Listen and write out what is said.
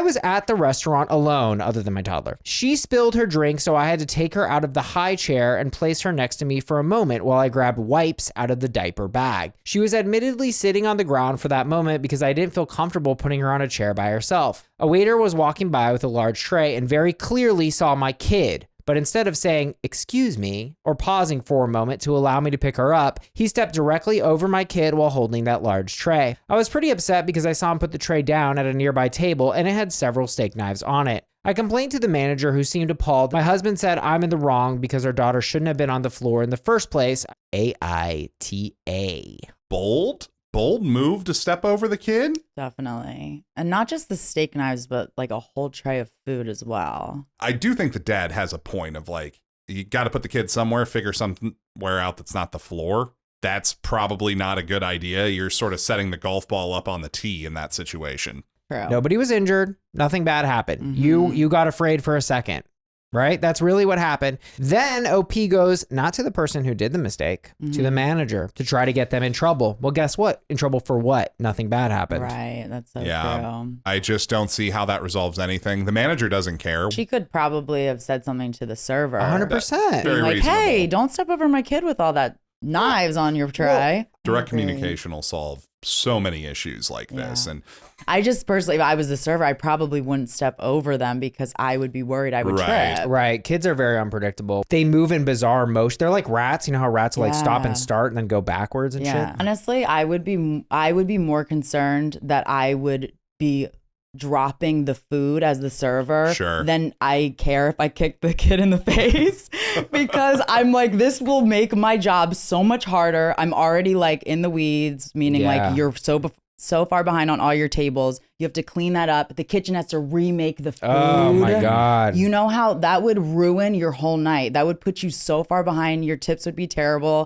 I was at the restaurant alone, other than my toddler. She spilled her drink, so I had to take her out of the high chair and place her next to me for a moment while I grabbed wipes out of the diaper bag. She was admittedly sitting on the ground for that moment because I didn't feel comfortable putting her on a chair by herself. A waiter was walking by with a large tray and very clearly saw my kid. But instead of saying, "Excuse me," or pausing for a moment to allow me to pick her up, he stepped directly over my kid while holding that large tray. I was pretty upset because I saw him put the tray down at a nearby table and it had several steak knives on it. I complained to the manager, who seemed appalled. My husband said I'm in the wrong because our daughter shouldn't have been on the floor in the first place. AITA. Bold move to step over the kid? Definitely. And not just the steak knives, but like a whole tray of food as well. I do think the dad has a point of like, you got to put the kid somewhere, figure somewhere out that's not the floor. That's probably not a good idea. You're sort of setting the golf ball up on the tee in that situation. True. Nobody was injured. Nothing bad happened. You got afraid for a second. Right? That's really what happened. Then OP goes not to the person who did the mistake, to the manager to try to get them in trouble. Well, guess what? In trouble for what? Nothing bad happened. Right. That's so true. I just don't see how that resolves anything. The manager doesn't care. She could probably have said something to the server. 100%. Being like, hey, don't step over my kid with all that knives on your tray. Direct communication will solve so many issues like this. And I just personally, if I was the server, I probably wouldn't step over them because I would be worried I would trip. Right. Kids are very unpredictable. They move in bizarre motion. They're like rats. You know how rats will like stop and start and then go backwards and shit? Honestly, I would be more concerned that I would be dropping the food as the server than I care if I kick the kid in the face because I'm like, this will make my job so much harder. I'm already like in the weeds, meaning like you're so far behind on all your tables. You have to clean that up. The kitchen has to remake the food. Oh my God. You know how that would ruin your whole night. That would put you so far behind. Your tips would be terrible.